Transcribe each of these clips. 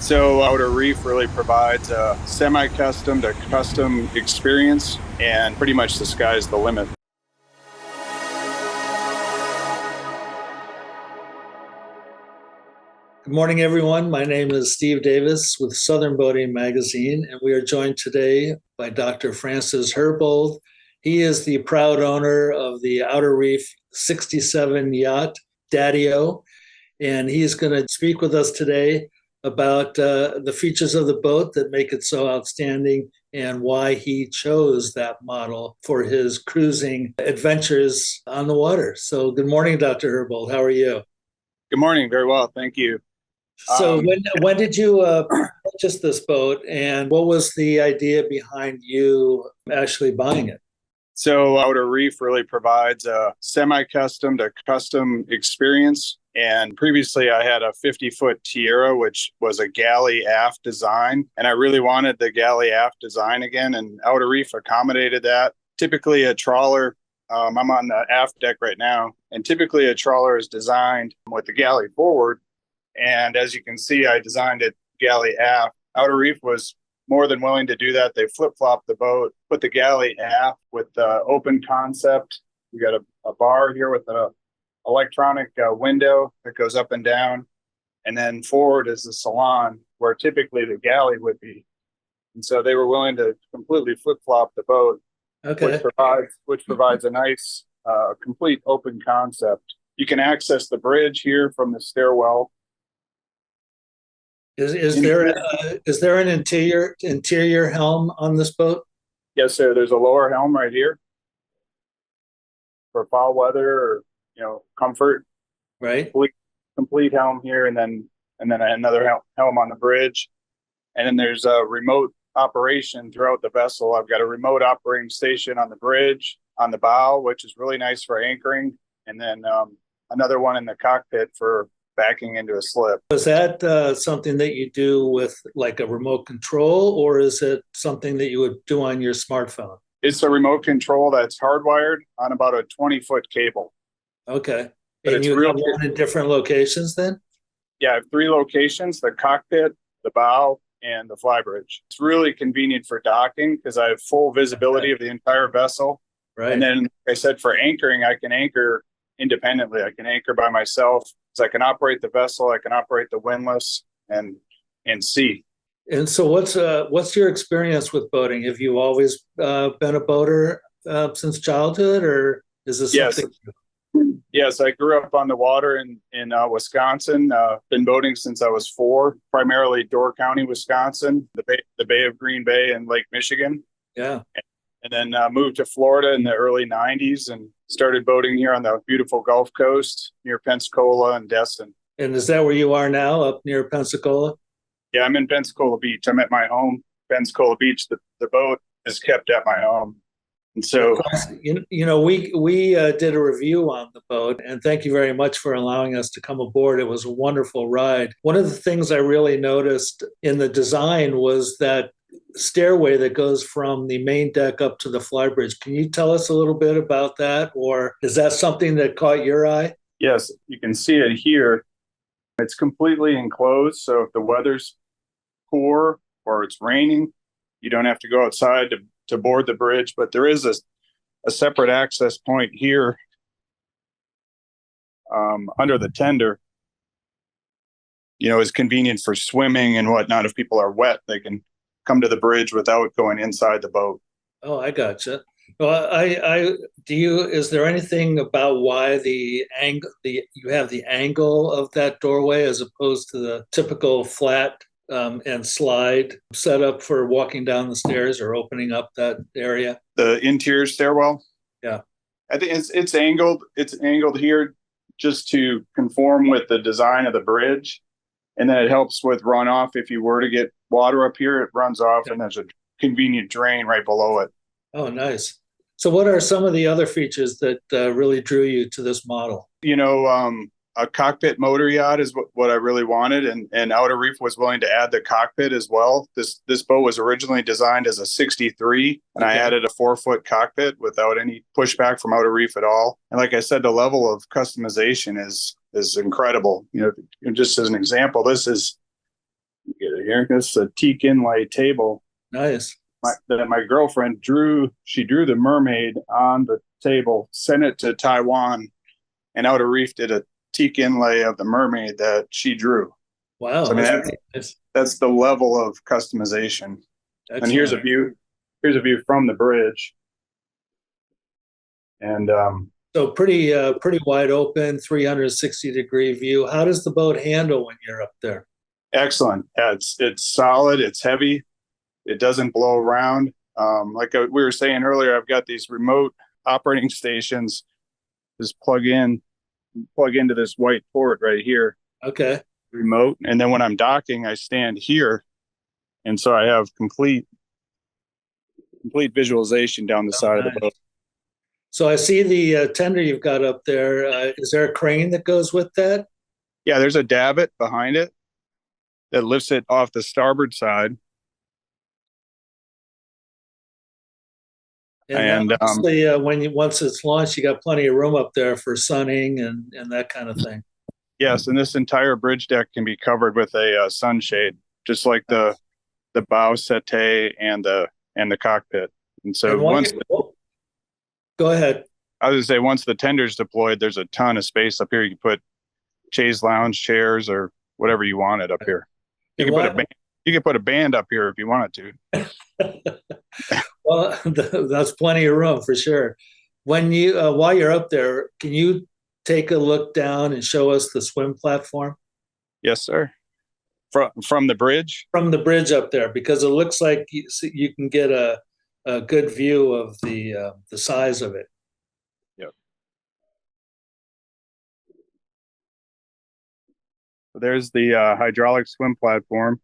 So Outer Reef really provides a semi-custom to custom experience, and pretty much the sky's the limit. Good morning, everyone. My name is Steve Davis with Southern Boating Magazine, and we are joined today by Dr. Francis Herrbold. He is the proud owner of the Outer Reef 67 yacht, Daddy-O, and he's going to speak with us today about the features of the boat that make it so outstanding and why he chose that model for his cruising adventures on the water. So good morning, Dr. Herrbold. How are you? Good morning. Very well. Thank you. So when did you purchase this boat, and what was the idea behind you actually buying it? So Outer Reef really provides a semi-custom to custom experience. And previously I had a 50-foot Tierra, which was a galley aft design. And I really wanted the galley aft design again, and Outer Reef accommodated that. Typically a trawler, I'm on the aft deck right now, and typically a trawler is designed with the galley forward. And as you can see, I designed it galley aft. Outer Reef was more than willing to do that. They flip-flopped the boat, put the galley aft with the open concept. We got a bar here with an electronic window that goes up and down. And then forward is the salon where typically the galley would be. And so they were willing to completely flip-flop the boat, Okay. which provides a nice, complete open concept. You can access the bridge here from the stairwell. Is there an interior helm on this boat? Yes, sir. There's a lower helm right here for foul weather or comfort. Right. Complete helm here, and then another helm on the bridge. And then there's a remote operation throughout the vessel. I've got a remote operating station on the bridge, on the bow, which is really nice for anchoring, and then another one in the cockpit for backing into a slip. Was that something that you do with like a remote control, or is it something that you would do on your smartphone? It's a remote control that's hardwired on about a 20-foot cable. Okay. But and you have one in different locations then? Yeah, I have 3 locations: the cockpit, the bow, and the flybridge. It's really convenient for docking because I have full visibility of the entire vessel. Right. And then, like I said, for anchoring, I can anchor independently. I can anchor by myself. So I can operate the vessel, I can operate the windlass and see. And so what's your experience with boating? Have you always been a boater since childhood, or is this something? Yes, I grew up on the water in Wisconsin. Been boating since I was 4, primarily Door County, Wisconsin, the Bay of Green Bay and Lake Michigan. Yeah. And then moved to Florida in the early 90s and started boating here on the beautiful Gulf Coast near Pensacola and Destin. And is that where you are now, up near Pensacola? Yeah, I'm in Pensacola Beach. I'm at my home, Pensacola Beach. The boat is kept at my home. And so, we did a review on the boat, and thank you very much for allowing us to come aboard. It was a wonderful ride. One of the things I really noticed in the design was that stairway that goes from the main deck up to the flybridge. Can you tell us a little bit about that, or is that something that caught your eye? Yes, you can see it here. It's completely enclosed, so if the weather's poor or it's raining, you don't have to go outside to board the bridge, but there is a separate access point here under the tender. Is convenient for swimming and whatnot. If people are wet, they can come to the bridge without going inside the boat. Oh, I gotcha. Well, is there anything about why you have the angle of that doorway as opposed to the typical flat and slide setup for walking down the stairs or opening up that area? The interior stairwell? Yeah. I think it's angled. It's angled here just to conform with the design of the bridge. And then it helps with runoff. If you were to get water up here, it runs off, and there's a convenient drain right below it. Oh, nice. So what are some of the other features that really drew you to this model? A cockpit motor yacht is what I really wanted, and Outer Reef was willing to add the cockpit as well. This boat was originally designed as a 63, and I added a 4-foot cockpit without any pushback from Outer Reef at all. And like I said, the level of customization is incredible. Just as an example, this is here. This is a teak inlay table Nice. that my girlfriend drew. She drew the mermaid on the table, sent it to Taiwan, and Outer Reef did a teak inlay of the mermaid that she drew. Wow. So I mean, that's the level of customization. Excellent. And here's a view. Here's a view from the bridge. And so pretty wide open, 360-degree view. How does the boat handle when you're up there? Excellent. Yeah, it's solid. It's heavy. It doesn't blow around. Like we were saying earlier, I've got these remote operating stations. Just plug into this white port right here. Okay. Remote. And then when I'm docking, I stand here. And so I have complete visualization down the side of the boat. So I see the tender you've got up there. Is there a crane that goes with that? Yeah, there's a davit behind it that lifts it off the starboard side. And obviously, once it's launched, you got plenty of room up there for sunning and that kind of thing. Yes, and this entire bridge deck can be covered with a sunshade, just like the bow settee and the cockpit. And so go ahead. I was going to say, once the tender's deployed, there's a ton of space up here. You can put chaise lounge chairs or whatever you wanted up here. You can put a band up here if you wanted to. Well, that's plenty of room for sure. When you while you're up there, can you take a look down and show us the swim platform? Yes, sir. From the bridge? From the bridge up there, because it looks like you can get a good view of the size of it. Yep. So there's the hydraulic swim platform.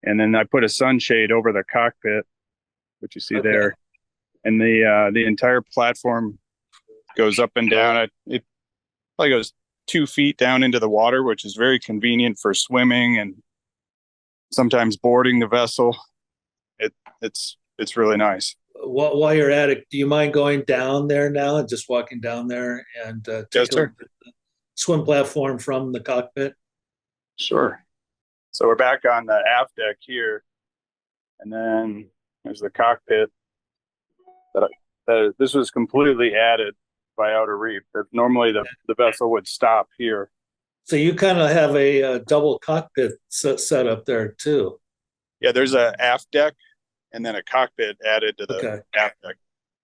And then I put a sunshade over the cockpit, which you see there. And the entire platform goes up and down. It probably goes 2 feet down into the water, which is very convenient for swimming and sometimes boarding the vessel. It's really nice. While you're at it, do you mind going down there now and just walking down there and take a look at the swim platform from the cockpit? Sure. So we're back on the aft deck here, and then there's the cockpit. This was completely added by Outer Reef. Normally the vessel would stop here. So you kind of have a double cockpit set up there too. Yeah, there's a aft deck and then a cockpit added to the aft deck.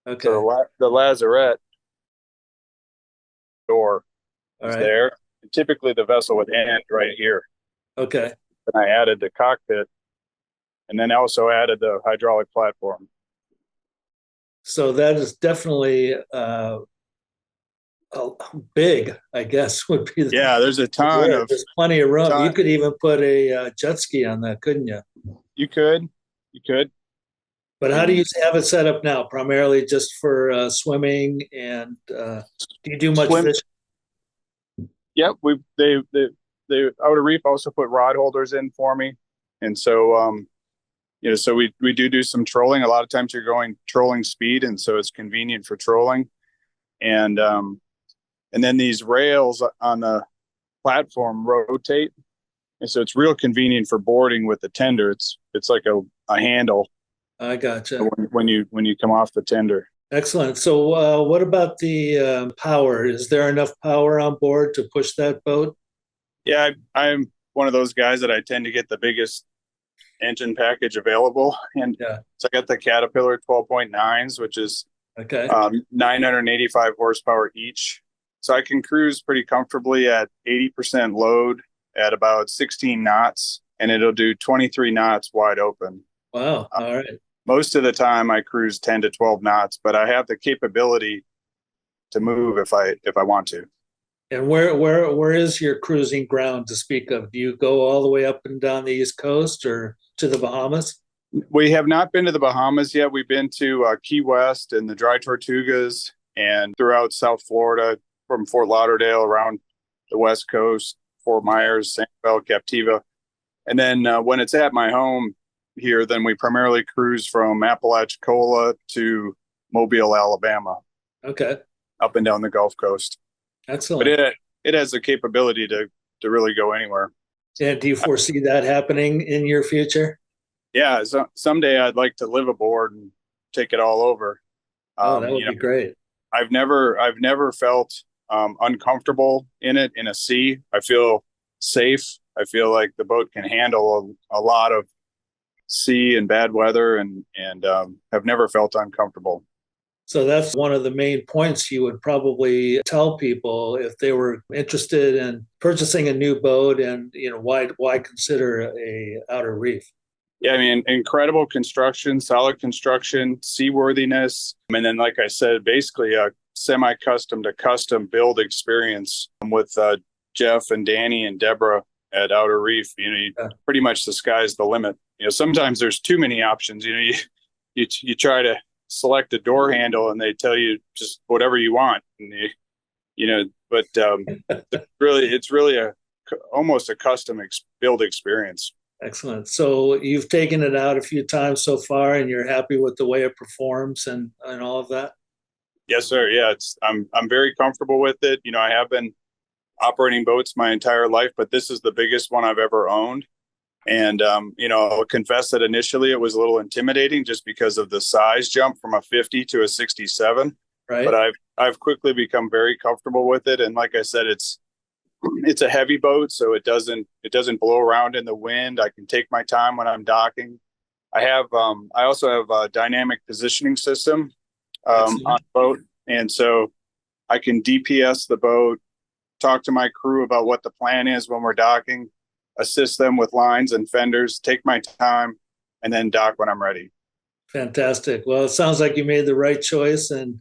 Okay. So the lazarette door is there. And typically the vessel would end right here. Okay. And I added the cockpit and then also added the hydraulic platform. So that is definitely big, I guess, would be there's a ton of there's plenty of room. You could even put a jet ski on that, couldn't you? You could. But how do you have it set up now? Primarily just for swimming, and do you do much fishing? Yep, the Outer Reef also put rod holders in for me, and so so we do some trolling. A lot of times you're going trolling speed, and so it's convenient for trolling, and then these rails on the platform rotate, and so it's real convenient for boarding with the tender. It's like a handle. I gotcha. When you come off the tender. Excellent. So what about the power? Is there enough power on board to push that boat? Yeah, I'm one of those guys that I tend to get the biggest engine package available. And so I got the Caterpillar 12.9s, which is 985 horsepower each. So I can cruise pretty comfortably at 80% load at about 16 knots, and it'll do 23 knots wide open. Wow. All right. Most of the time I cruise 10 to 12 knots, but I have the capability to move if I want to. And where is your cruising ground to speak of? Do you go all the way up and down the East Coast or to the Bahamas? We have not been to the Bahamas yet. We've been to Key West and the Dry Tortugas and throughout South Florida, from Fort Lauderdale around the West Coast, Fort Myers, Sanibel, Captiva. And then when it's at my home here, then we primarily cruise from Apalachicola to Mobile, Alabama. Okay. Up and down the Gulf Coast. Excellent. But it has the capability to really go anywhere. And do you foresee that happening in your future? Yeah, so someday I'd like to live aboard and take it all over. Oh, that You would know, be great. I've never felt uncomfortable in it in a sea. I feel safe. I feel like the boat can handle a lot of sea and bad weather, and have never felt uncomfortable. So that's one of the main points you would probably tell people if they were interested in purchasing a new boat, and why consider a outer reef. Yeah, I mean, incredible construction, solid construction, seaworthiness, and then, like I said, basically a semi-custom to custom build experience with Jeff and Danny and Deborah at Outer Reef. Pretty much the sky's the limit. Sometimes there's too many options. You try to select a door handle and they tell you just whatever you want, and but it's really almost a custom build experience. Excellent. So you've taken it out a few times so far, and you're happy with the way it performs and all of that? Yes, sir. Yeah, I'm very comfortable with it. I have been operating boats my entire life, but this is the biggest one I've ever owned. And I'll confess that initially it was a little intimidating just because of the size jump from a 50 to a 67. Right. But I've quickly become very comfortable with it. And like I said, it's a heavy boat, so it doesn't blow around in the wind. I can take my time when I'm docking. I also have a dynamic positioning system on the boat, and so I can DPS the boat, talk to my crew about what the plan is when we're docking, assist them with lines and fenders, take my time, and then dock when I'm ready. Fantastic. Well, it sounds like you made the right choice, and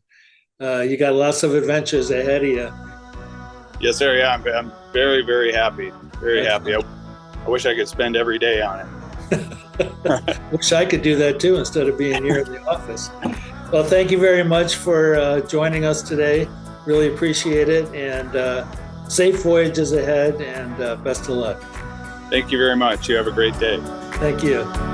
you got lots of adventures ahead of you. Yes, sir. Yeah, I'm very, very happy. Very happy. I wish I could spend every day on it. Wish I could do that too instead of being here in the office. Well, thank you very much for joining us today. Really appreciate it, and safe voyages ahead, and best of luck. Thank you very much. You have a great day. Thank you.